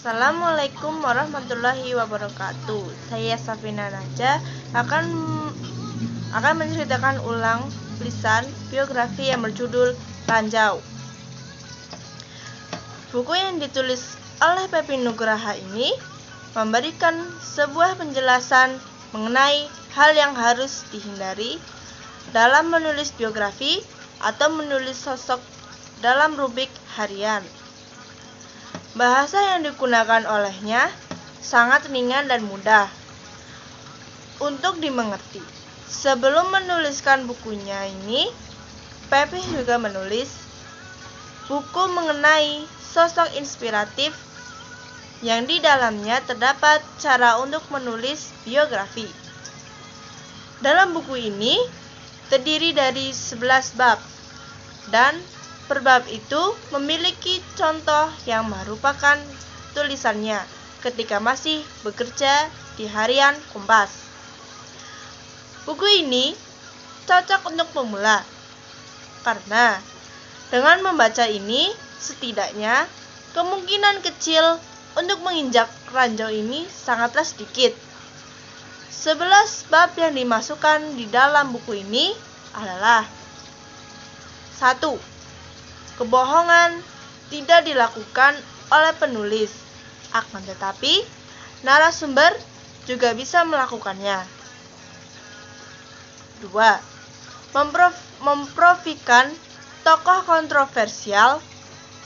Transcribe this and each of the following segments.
Assalamualaikum warahmatullahi wabarakatuh. Saya Safina Naja akan menceritakan ulang tulisan biografi yang berjudul Ranjau. Buku yang ditulis oleh Pepi Nugraha ini memberikan sebuah penjelasan mengenai hal yang harus dihindari dalam menulis biografi atau menulis sosok dalam rubrik harian. Bahasa yang digunakan olehnya sangat ringan dan mudah untuk dimengerti. Sebelum menuliskan bukunya ini, Pepi juga menulis buku mengenai sosok inspiratif yang di dalamnya terdapat cara untuk menulis biografi. Dalam buku ini terdiri dari 11 bab dan per bab itu memiliki contoh yang merupakan tulisannya ketika masih bekerja di harian Kompas. Buku ini cocok untuk pemula karena dengan membaca ini setidaknya kemungkinan kecil untuk menginjak ranjau ini sangatlah sedikit. 11 bab yang dimasukkan di dalam buku ini adalah 1. Kebohongan tidak dilakukan oleh penulis, akan tetapi narasumber juga bisa melakukannya. 2. Memprofikan tokoh kontroversial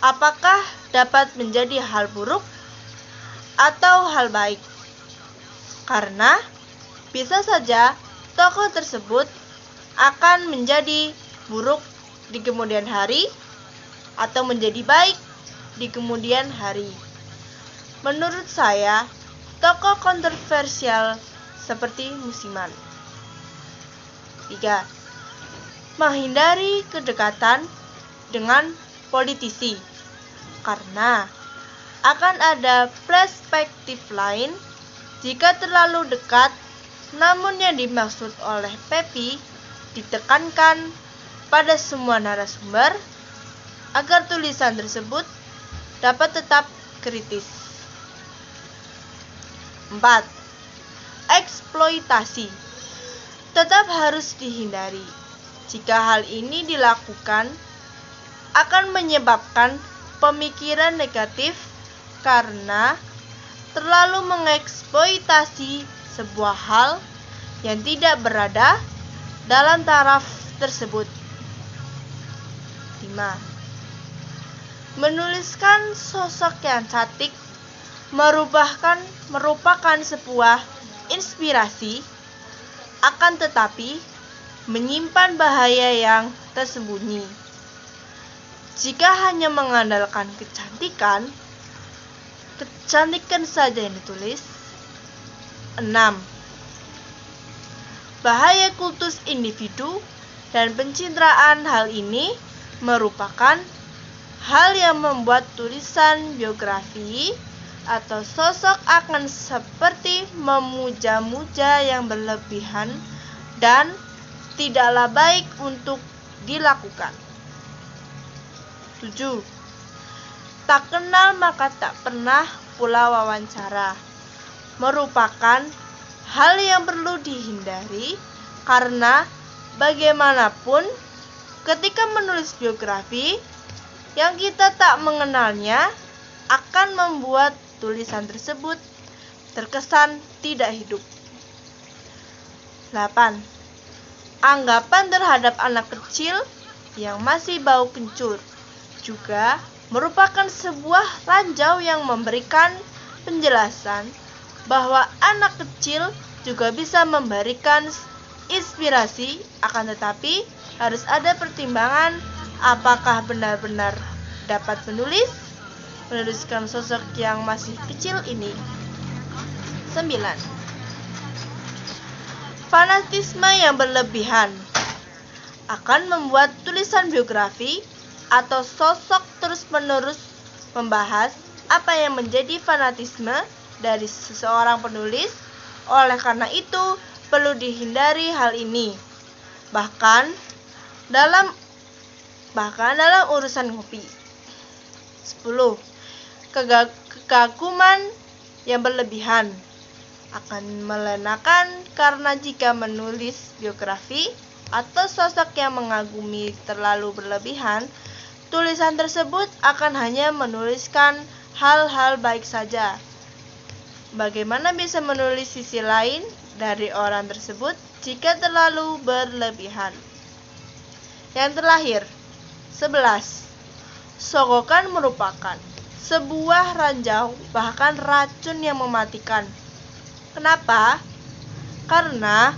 apakah dapat menjadi hal buruk atau hal baik. Karena bisa saja tokoh tersebut akan menjadi buruk di kemudian hari atau menjadi baik di kemudian hari. Menurut saya, tokoh kontroversial seperti musiman. 3. Menghindari kedekatan dengan politisi karena akan ada perspektif lain jika terlalu dekat, namun yang dimaksud oleh Pepi ditekankan pada semua narasumber agar tulisan tersebut dapat tetap kritis. 4. Eksploitasi tetap harus dihindari. Jika hal ini dilakukan, akan menyebabkan pemikiran negatif karena terlalu mengeksploitasi sebuah hal yang tidak berada dalam taraf tersebut. 5. Menuliskan sosok yang cantik merupakan sebuah inspirasi, akan tetapi menyimpan bahaya yang tersembunyi. Jika hanya mengandalkan kecantikan saja yang ditulis. 6. Bahaya kultus individu dan pencitraan. Hal ini merupakan hal yang membuat tulisan biografi atau sosok akan seperti memuja-muja yang berlebihan dan tidaklah baik untuk dilakukan. 7. Tak kenal maka tak pernah pula wawancara merupakan hal yang perlu dihindari karena bagaimanapun ketika menulis biografi yang kita tak mengenalnya akan membuat tulisan tersebut terkesan tidak hidup. 8. Anggapan terhadap anak kecil yang masih bau kencur juga merupakan sebuah ranjau yang memberikan penjelasan bahwa anak kecil juga bisa memberikan inspirasi, akan tetapi harus ada pertimbangan apakah benar-benar dapat menuliskan sosok yang masih kecil ini. 9. Fanatisme yang berlebihan akan membuat tulisan biografi atau sosok terus-menerus membahas apa yang menjadi fanatisme dari seseorang penulis. Oleh karena itu, perlu dihindari hal ini. Bahkan dalam urusan ngopi. 10. kekaguman yang berlebihan akan melenakan, karena jika menulis biografi atau sosok yang mengagumi terlalu berlebihan, tulisan tersebut akan hanya menuliskan hal-hal baik saja. Bagaimana bisa menulis sisi lain dari orang tersebut jika terlalu berlebihan? Yang terakhir, 11. Sogokan merupakan sebuah ranjau, bahkan racun yang mematikan. Kenapa? Karena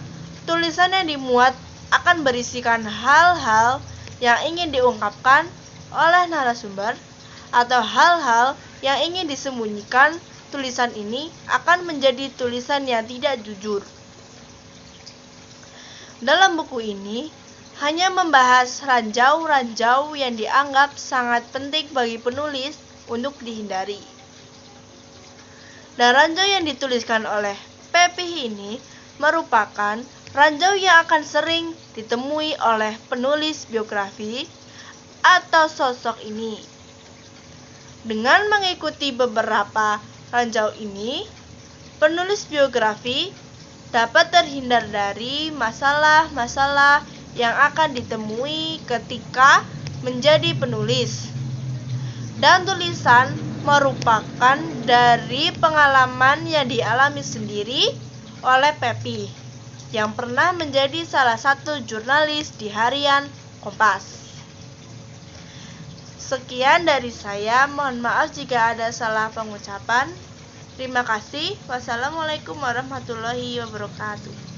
tulisan yang dimuat akan berisikan hal-hal yang ingin diungkapkan oleh narasumber atau hal-hal yang ingin disembunyikan. Tulisan ini akan menjadi tulisan yang tidak jujur. Dalam buku ini hanya membahas ranjau-ranjau yang dianggap sangat penting bagi penulis untuk dihindari. Dan ranjau yang dituliskan oleh Pepih ini merupakan ranjau yang akan sering ditemui oleh penulis biografi atau sosok ini. Dengan mengikuti beberapa ranjau ini, penulis biografi dapat terhindar dari masalah-masalah yang akan ditemui ketika menjadi penulis. Dan tulisan merupakan dari pengalaman yang dialami sendiri oleh Pepih, yang pernah menjadi salah satu jurnalis di harian Kompas. Sekian dari saya, mohon maaf jika ada salah pengucapan. Terima kasih. Wassalamualaikum warahmatullahi wabarakatuh.